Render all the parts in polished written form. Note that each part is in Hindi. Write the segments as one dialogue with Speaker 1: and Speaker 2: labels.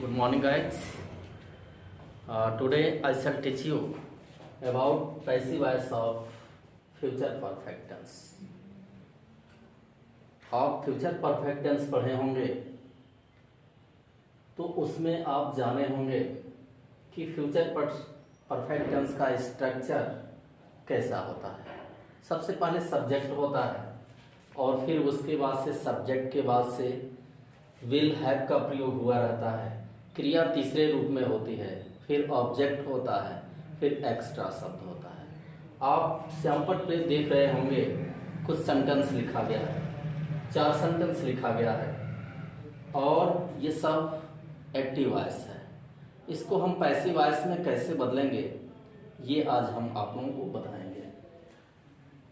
Speaker 1: Good morning, guys. Today I shall teach you about passive voice of future perfect tense. आप फ्यूचर परफेक्ट टेंस पढ़े होंगे तो उसमें आप जाने होंगे कि फ्यूचर परफेक्ट टेंस का स्ट्रक्चर कैसा होता है। सबसे पहले सब्जेक्ट होता है और फिर उसके बाद से सब्जेक्ट के बाद से विल हैव का प्रयोग हुआ रहता है। क्रिया तीसरे रूप में होती है, फिर ऑब्जेक्ट होता है, फिर एक्स्ट्रा शब्द होता है। आप सैंपल पे देख रहे होंगे कुछ सेंटेंस लिखा गया है, 4 सेंटेंस लिखा गया है और ये सब एक्टिव वॉइस है। इसको हम पैसिव वॉइस में कैसे बदलेंगे ये आज हम आप लोगों को बताएंगे।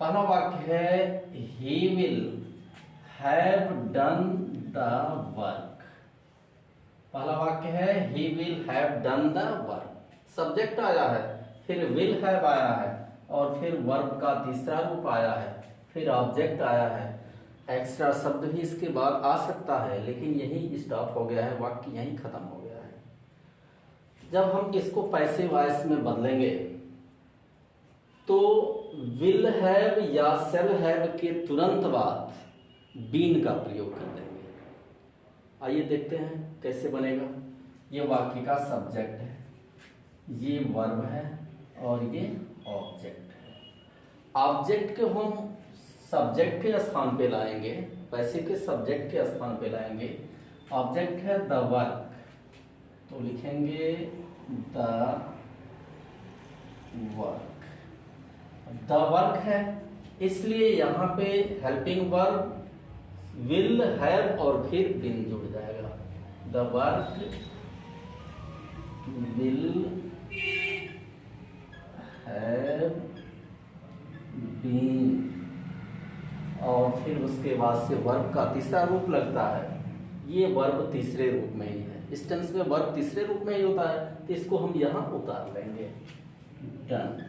Speaker 1: पहला वाक्य है he will have done the work. पहला वाक्य है he will have done the work. Subject आया है, फिर विल हैव आया है और फिर वर्ब का तीसरा रूप आया है, फिर ऑब्जेक्ट आया है। एक्स्ट्रा शब्द भी इसके बाद आ सकता है, लेकिन यही स्टॉप हो गया है, वाक्य यही खत्म हो गया है। जब हम इसको पैसिव वॉइस में बदलेंगे तो विल हैव या शैल हैव के तुरंत बाद बीन का प्रयोग कर देंगे। आइए देखते हैं कैसे बनेगा। ये वाक्य का सब्जेक्ट है, ये वर्ब है और ये ऑब्जेक्ट है। ऑब्जेक्ट के हम सब्जेक्ट के स्थान पे लाएंगे, पैसिव के सब्जेक्ट के स्थान पे लाएंगे। ऑब्जेक्ट है द वर्क, तो लिखेंगे द वर्क। द वर्क है इसलिए यहाँ पे हेल्पिंग वर्ब विल हैव और फिर बीन जुड़ जाएगा। The work will have been और फिर उसके बाद से वर्ब का तीसरा रूप लगता है। ये वर्ब तीसरे रूप में ही है, इस टेंस में वर्ब तीसरे रूप में ही होता है, तो इसको हम यहां उतार लेंगे। डन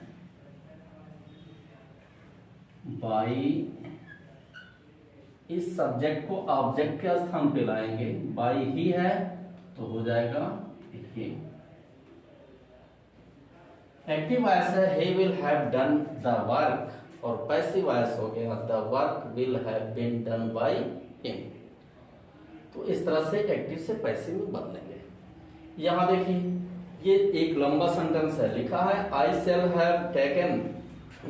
Speaker 1: बाई, इस सब्जेक्ट को ऑब्जेक्ट के स्थान पे लाएंगे। बाई ही है तो हो जाएगा हिम। एक्टिव वॉइस है he will have done the work और पैसिव वॉइस हो गया the work will have been done by him। तो इस तरह से एक्टिव से पैसिव में बदलेंगे। यहां देखिए ये एक लंबा सेंटेंस है, लिखा है I shall have taken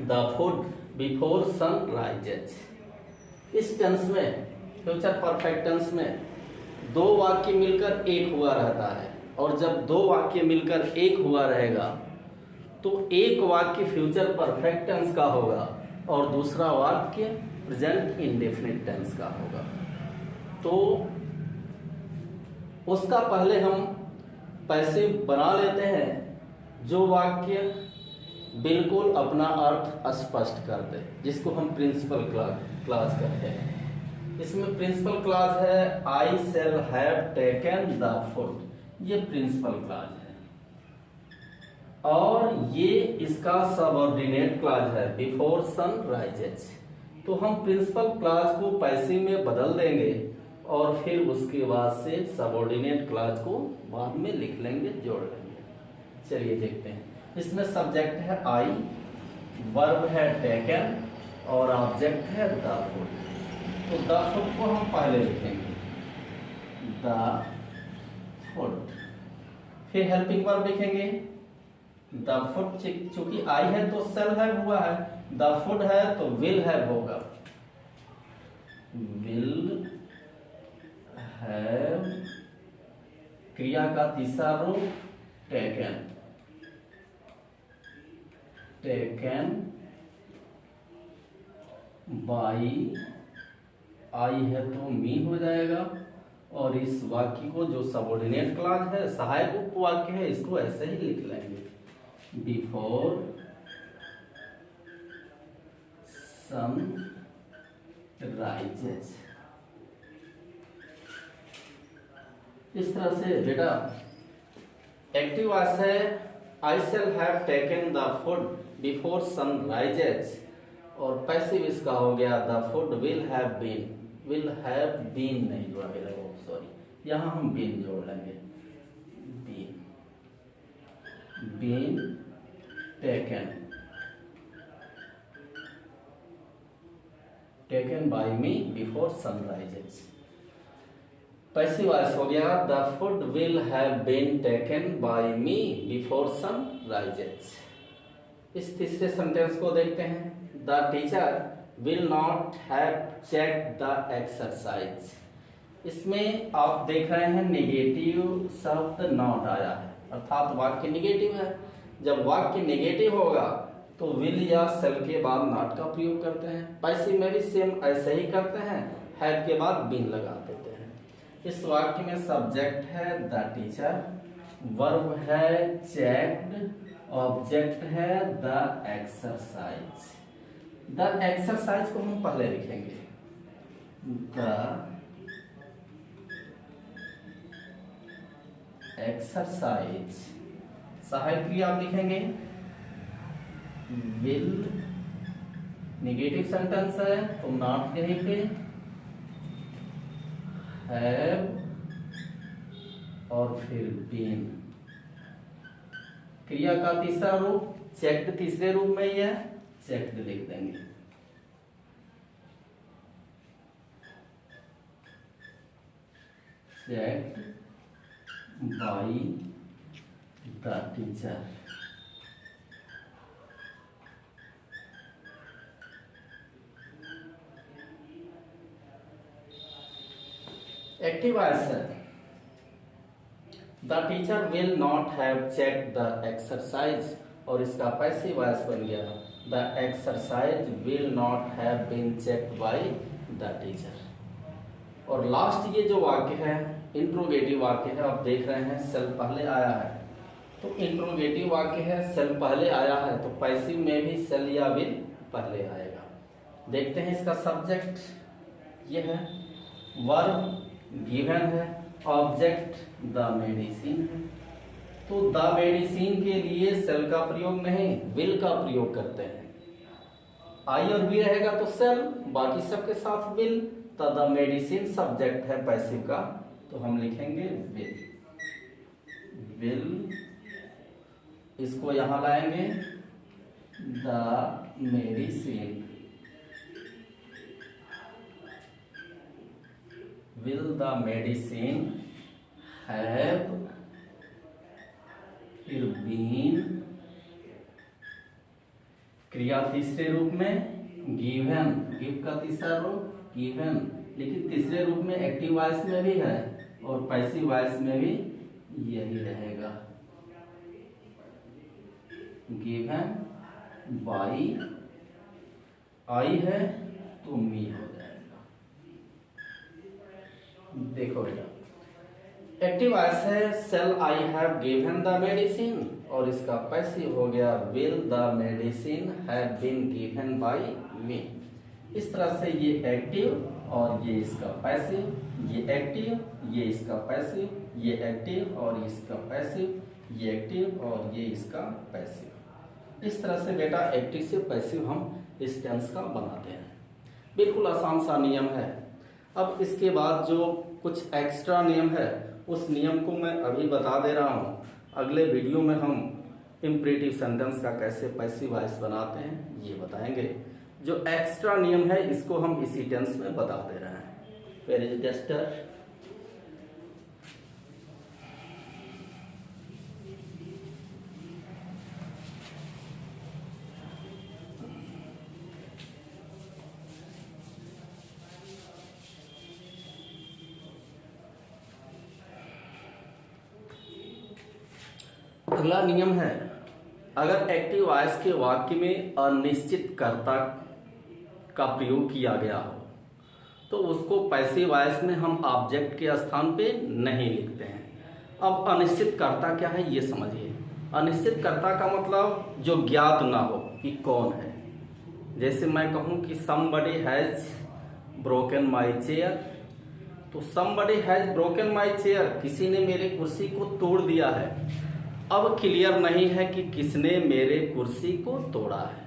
Speaker 1: the food before sun rises। इस टेंस में, फ्यूचर परफेक्ट टेंस में, 2 वाक्य मिलकर एक हुआ रहता है और जब 2 वाक्य मिलकर एक हुआ रहेगा तो एक वाक्य फ्यूचर परफेक्ट टेंस का होगा और दूसरा वाक्य प्रेजेंट इंडेफिनिट टेंस का होगा। तो उसका पहले हम पैसिव बना लेते हैं, जो वाक्य बिल्कुल अपना अर्थ स्पष्ट कर दे, जिसको हम प्रिंसिपल क्लॉज कहते हैं। इसमें प्रिंसिपल क्लॉज है I shall have taken the food, ये प्रिंसिपल क्लॉज है। और ये इसका सबऑर्डिनेट क्लॉज है बिफोर सन राइजेस। तो हम प्रिंसिपल क्लॉज को पैसिव में बदल देंगे और फिर उसके बाद से सबऑर्डिनेट क्लॉज को बाद में लिख लेंगे, जोड़ लेंगे। चलिए देखते हैं। इसमें सब्जेक्ट है आई, वर्ब है टेकन और ऑब्जेक्ट है द फूड। तो द फूड को हम पहले लिखेंगे द फूड, फिर हेल्पिंग वर्ब लिखेंगे द फूड। चूंकि आई है तो शैल हैव हुआ है, द फूड है तो विल हैव होगा। विल हैव, क्रिया का तीसरा रूप टेकन, टेकन बाई, आई है तो मी हो जाएगा और इस वाक्य को जो सबऑर्डिनेट क्लॉज है, सहायक उपवाक्य है, इसको ऐसे ही लिख लेंगे बिफोर सन राइजेस। इस तरह से बेटा एक्टिव वॉइस है I shall have taken the food before sun rises और पैसिव इसका हो गया the food will have been. Will have been नहीं जोड़ा गया, सॉरी, यहाँ हम बीन जोड़ लेंगे। been taken by me before sunrises। Passive voice हो गया, the food will have been taken by me before sunrises. इस तीसरे सेंटेंस को देखते हैं, the teacher will not have check the exercise. इसमें आप देख रहे हैं नेगेटिव शब्द नॉट आया है, अर्थात वाक्य नेगेटिव है। जब वाक्य नेगेटिव होगा तो विल या सेल के बाद नॉट का प्रयोग करते हैं। पैसिव में भी सेम ऐसे ही करते हैं, हैव के बाद बीन लगा देते हैं। इस वाक्य में सब्जेक्ट है द टीचर, वर्ब है चेक्ड, ऑब्जेक्ट है द एक्सरसाइज। द एक्सरसाइज को हम पहले लिखेंगे, द एक्सरसाइज। सहायक क्रिया आप लिखेंगे विल, नेगेटिव सेंटेंस है तो नॉट यहीं पे, हैव और फिर बीन। क्रिया का तीसरा रूप चेक्ड तीसरे रूप में ही है, चेक्ड लिख देंगे। Checked by the teacher. Active voice है, the teacher will not have check the exercise, और इसका पैसिव वॉइस बन गया the exercise will not have been checked by the teacher. और लास्ट ये जो वाक्य है इंट्रोगेटिव वाक्य है, आप देख रहे हैं सेल पहले आया है, तो इंट्रोगेटिव वाक्य है, सेल पहले आया है तो पैसिव में भी सेल या विल पहले आएगा। देखते हैं इसका सब्जेक्ट ये है, वर्ब गिवन है, ऑब्जेक्ट द मेडिसिन है। तो द मेडिसिन के लिए सेल का प्रयोग नहीं विल का प्रयोग करते हैं। आई और बी रहेगा तो सेल, बाकी सबके साथ विल। तो द मेडिसिन सब्जेक्ट है पैसिव का, तो हम लिखेंगे विल। इसको यहां लाएंगे the medicine, will the medicine have been, क्रिया तीसरे रूप में गिवन, गिव का तीसरा रूप गिवन, लेकिन तीसरे रूप में एक्टिव वॉइस में भी है और पैसिव वॉइस में भी यही रहेगा, गिवन बाई। आई है तो मी हो जाएगा। देखो बेटा, एक्टिव वॉइस है shall I have given the medicine, और इसका पैसिव हो गया will the medicine have been given by me. इस तरह से ये एक्टिव और ये इसका पैसिव, ये एक्टिव ये इसका पैसिव, ये एक्टिव और इसका पैसिव, ये एक्टिव और ये इसका पैसिव। इस तरह से बेटा एक्टिव से पैसिव हम इस टेंस का बनाते हैं। बिल्कुल आसान सा नियम है। अब इसके बाद जो कुछ एक्स्ट्रा नियम है उस नियम को मैं अभी बता दे रहा हूँ। अगले वीडियो में हम इम्परेटिव सेंटेंस का कैसे पैसिव वॉइस बनाते हैं ये बताएंगे। जो एक्स्ट्रा नियम है इसको हम इसी टेंस में बता दे रहे हैं। वेयर इज टेस्टर, अगला नियम है, अगर एक्टिव वॉइस के वाक्य में अनिश्चित कर्ता का प्रयोग किया गया हो तो उसको पैसिव वॉइस में हम ऑब्जेक्ट के स्थान पे नहीं लिखते हैं। अब अनिश्चित कर्ता क्या है ये समझिए। अनिश्चित कर्ता का मतलब जो ज्ञात ना हो कि कौन है। जैसे मैं कहूँ कि somebody has broken my chair, तो somebody has broken my chair, किसी ने मेरे कुर्सी को तोड़ दिया है। अब क्लियर नहीं है कि किसने मेरे कुर्सी को तोड़ा है।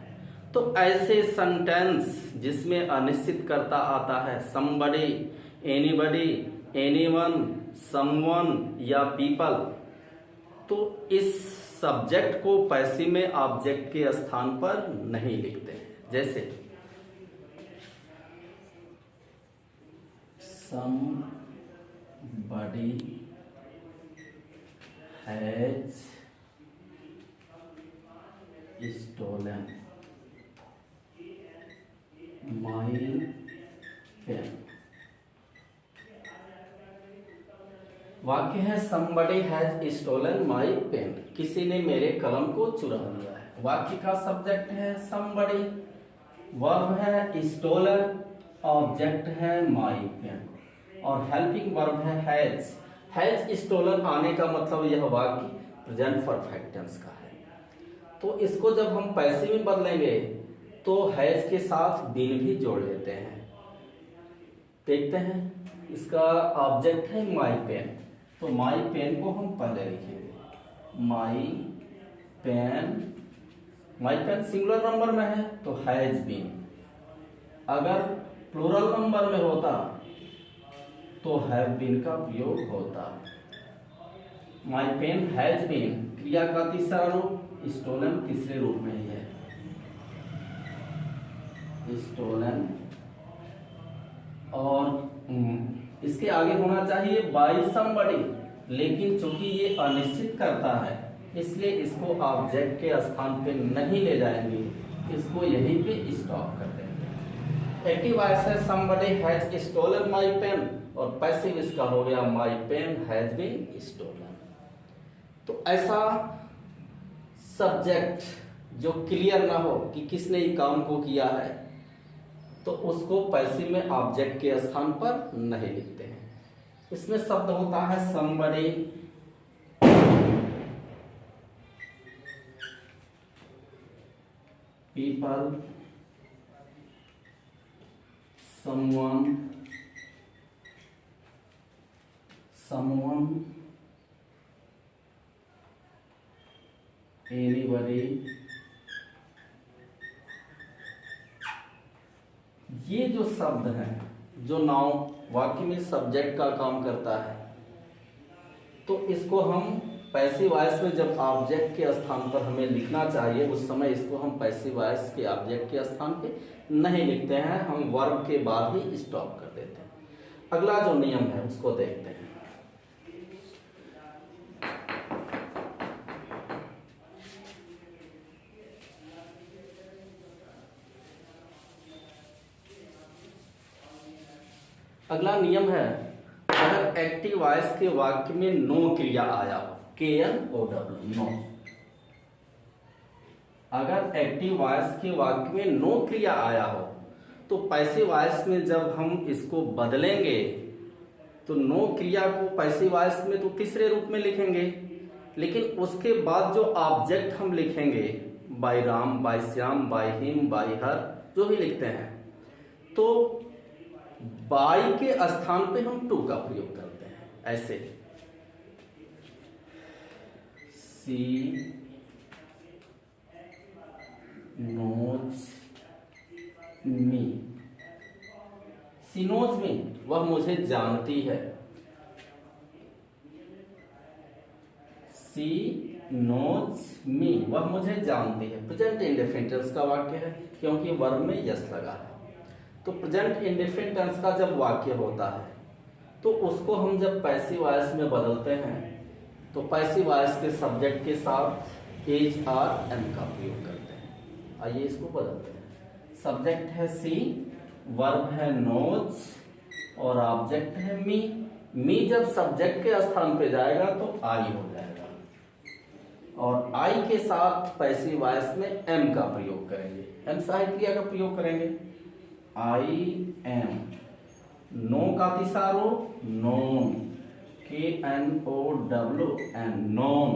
Speaker 1: तो ऐसे सेंटेंस जिसमें अनिश्चित कर्ता आता है somebody, anybody, anyone, someone या people, तो इस सब्जेक्ट को पैसिव में ऑब्जेक्ट के स्थान पर नहीं लिखते हैं। जैसे somebody has stolen my pen। वाक्य है somebody has stolen my pen, किसी ने मेरे कलम को चुरा लिया है। वाक्य का सब्जेक्ट है somebody, वर्ब है stolen, ऑब्जेक्ट है my pen और हेल्पिंग वर्ब है हैज स्टोलन आने का मतलब यह वाक्य प्रेजेंट परफेक्ट टेंस का है। तो इसको जब हम पैसिव में बदलेंगे तो हैज के साथ बीन भी जोड़ लेते हैं। देखते हैं, इसका ऑब्जेक्ट है माई पेन, तो माई पेन को हम पहले लिखेंगे माई पेन सिंगुलर नंबर में है तो हैज बीन, अगर प्लूरल नंबर में होता तो हैव बीन का प्रयोग होता। माई पेन हैज बीन क्रिया का तीसरा रूप, स्टोलन तीसरे रूप में ही है, स्टोलन। और इसके आगे होना चाहिए बाय समबडी, लेकिन चूंकि ये अनिश्चित करता है इसलिए इसको ऑब्जेक्ट के स्थान पे नहीं ले जाएंगे, इसको यहीं पे स्टॉप कर देंगे। एक्टिव वॉइस है somebody has stolen my pen और पैसिव इसका हो गया my pen has been stolen। तो ऐसा सब्जेक्ट जो क्लियर ना हो कि किसने ये काम को किया है तो उसको पैसिव में ऑब्जेक्ट के स्थान पर नहीं लिखते हैं। इसमें शब्द होता है somebody, people, someone, anybody। ये जो शब्द हैं जो नाउन वाक्य में सब्जेक्ट का काम करता है तो इसको हम पैसिव वॉइस में जब ऑब्जेक्ट के स्थान पर हमें लिखना चाहिए उस समय इसको हम पैसिव वॉइस के ऑब्जेक्ट के स्थान पे नहीं लिखते हैं, हम वर्ब के बाद ही स्टॉप कर देते हैं। अगला जो नियम है उसको देखते हैं। अगला नियम है, अगर एक्टिव वॉइस के वाक्य में नो क्रिया आया हो, KNOW नो, अगर एक्टिव वॉइस के वाक्य में नो क्रिया आया हो तो पैसिव वॉइस में जब हम इसको बदलेंगे तो नो क्रिया को पैसिव वॉइस में तो तीसरे रूप में लिखेंगे, लेकिन उसके बाद जो ऑब्जेक्ट हम लिखेंगे by Ram, by Shyam, by him, by her, जो भी लिखते हैं तो बाय के स्थान पे हम टू का प्रयोग करते हैं। ऐसे सी नोज मी, सी नोज मी, वह मुझे जानती है। सी नोज मी, वह मुझे जानती है। प्रेजेंट इंडेफिनिट टेंस का वाक्य है क्योंकि वर्ब में यस लगा है। तो प्रेजेंट इंडेफिनिट टेंस का जब वाक्य होता है तो उसको हम जब पैसिव वॉइस में बदलते हैं तो पैसिव वॉइस के सब्जेक्ट के साथ एच आर एम का प्रयोग करते हैं। आइए इसको बदलते हैं। सब्जेक्ट है सी, वर्ब है नोज और ऑब्जेक्ट है मी। मी जब सब्जेक्ट के स्थान पे जाएगा तो आई हो जाएगा और आई के साथ पैसिव वॉइस में एम का प्रयोग करेंगे, एम सहायक क्रिया का प्रयोग करेंगे। आई एम, नो का तीसरा रूप नोन, KNOWN नोन।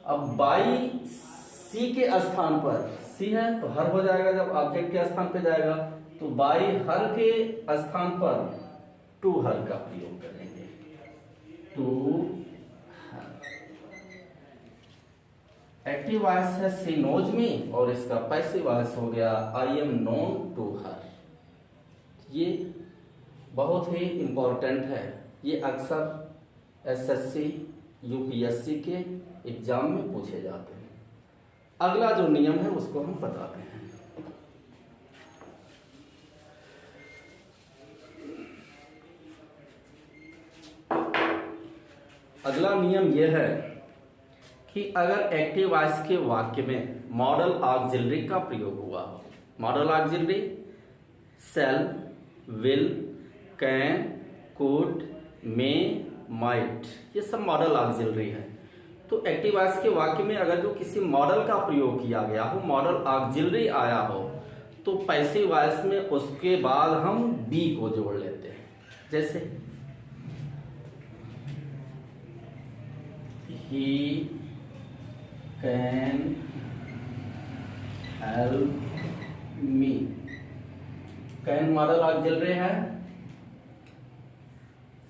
Speaker 1: अब बाई सी के स्थान पर, सी है तो हर हो जाएगा, जब ऑब्जेक्ट के स्थान पे जाएगा तो बाई हर के स्थान पर टू हर का प्रयोग करेंगे, टू हर। एक्टिव वॉइस है सी नोज मी और इसका पैसिव वॉइस हो गया I am known to her. ये बहुत ही इंपॉर्टेंट है, ये अक्सर SSC यूपीएससी के एग्जाम में पूछे जाते हैं। अगला जो नियम है उसको हम बताते हैं। अगला नियम यह है कि अगर एक्टिव वॉइस के वाक्य में मॉडल ऑक्सिलरी का प्रयोग हुआ हो, modal auxiliary shall, will, can, could, may, might, ये सब मॉडल ऑक्सिलरी है। तो एक्टिव वॉइस के वाक्य में अगर जो किसी मॉडल का प्रयोग किया गया हो, मॉडल ऑक्सिलरी आया हो, तो पैसिव वॉइस में उसके बाद हम बी को जोड़ लेते हैं। जैसे he can help me, can model auxiliary है,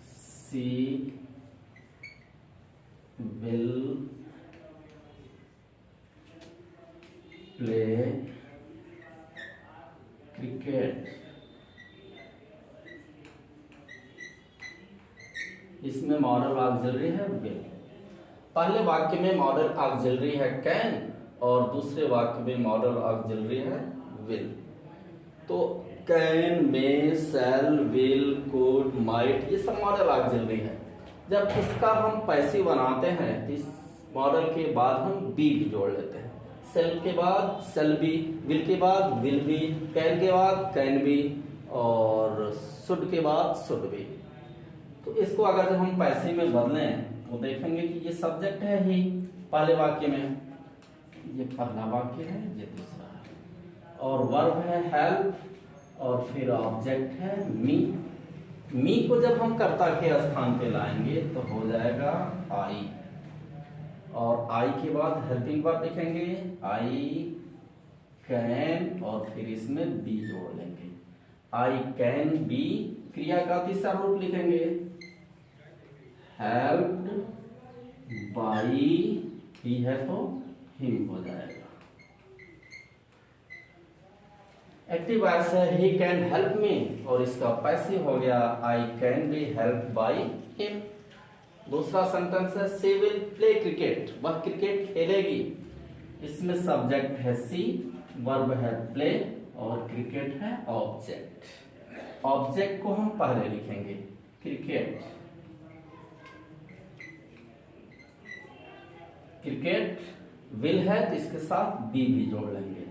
Speaker 1: सी विल प्ले क्रिकेट, इसमें मॉडल ऑक्सिलरी है विल। पहले वाक्य में मॉडल ऑक्सिलरी है कैन और दूसरे वाक्य में मॉडल ऑक्सिलरी है विल। तो can, may, shall, will, could, might, ये सब मॉडल ऑक्सिलरी है। जब इसका हम पैसिव बनाते हैं तो इस मॉडल के बाद हम बी भी जोड़ लेते हैं। शैल के बाद शैल बी, विल के बाद विल बी, कैन के बाद कैन बी और शुड के बाद शुड बी। तो इसको अगर जब हम पैसिव में बदलें तो देखेंगे कि ये सब्जेक्ट है ही पहले वाक्य में, ये पहला वाक्य है, ये दूसरा है, और वर्ब है हेल्प और फिर ऑब्जेक्ट है मी। मी को जब हम कर्ता के स्थान पे लाएंगे तो हो जाएगा आई, और आई के बाद हेल्पिंग वर्ब लिखेंगे आई कैन और फिर इसमें बी जोड़ लेंगे, आई कैन बी। क्रिया का तीसरा रूप लिखेंगे हेल्प्ड बाई, ही है तो हिम हो जाएगा। एक्टिव वॉइस है ही कैन हेल्प मी और इसका पैसिव हो गया I can be help by him. दूसरा सेंटेंस है सी विल प्ले क्रिकेट, वह क्रिकेट खेलेगी, इसमें सब्जेक्ट है सी, वर्ब है प्ले और क्रिकेट है ऑब्जेक्ट। ऑब्जेक्ट को हम पहले लिखेंगे क्रिकेट, क्रिकेट विल है तो इसके साथ बी भी जोड़ लेंगे,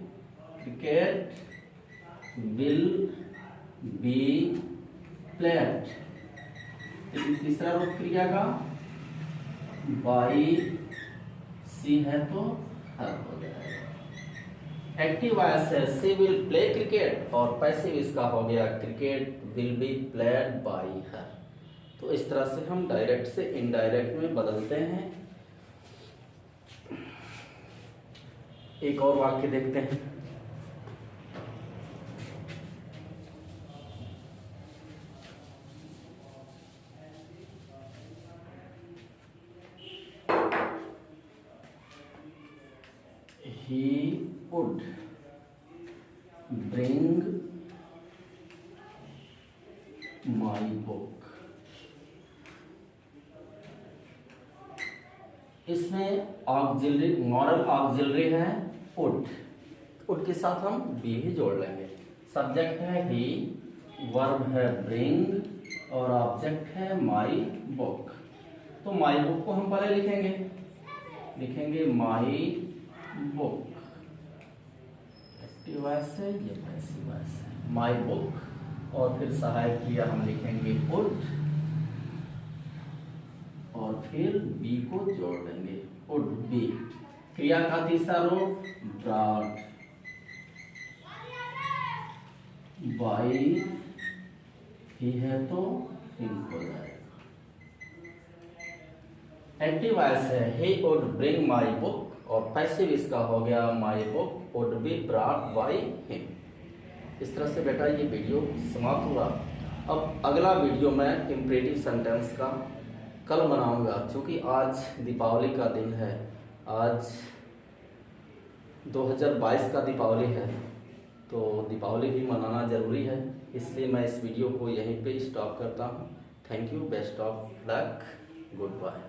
Speaker 1: क्रिकेट विल बी प्लेड। तीसरा रूप क्रिया का बाई सी है तो हर हो जाएगा। एक्टिव वॉइस है सी विल प्ले क्रिकेट और पैसिव इसका हो गया cricket will be played by her. तो इस तरह से हम डायरेक्ट से इनडायरेक्ट में बदलते हैं। एक और वाक्य देखते हैं। He would bring my book। इसमें ऑक्सिलरी मॉडल ऑक्सिलरी है would, would के साथ हम बी भी जोड़ लेंगे। सब्जेक्ट है ही, वर्ब है bring और ऑब्जेक्ट है my book। तो my book को हम पहले लिखेंगे my book। एक्टिव वॉइस है, ये पैसिव वॉइस है my book और फिर सहायक क्रिया हम लिखेंगे would और फिर बी को जोड़ देंगे would be। क्रिया का तीसरा रूप brought by, ही है तो him हो जाएगा। एक्टिव वॉइस है he would bring my book और पैसिव इसका हो गया my book would be brought by him। इस तरह से बेटा ये वीडियो समाप्त हुआ। अब अगला वीडियो मैं इम्परेटिव सेंटेंस का कल बनाऊंगा, क्योंकि आज दीपावली का दिन है, आज 2022 का दीपावली है, तो दीपावली भी मनाना ज़रूरी है, इसलिए मैं इस वीडियो को यहीं पे स्टॉप करता हूँ। Thank you, best of luck, good bye.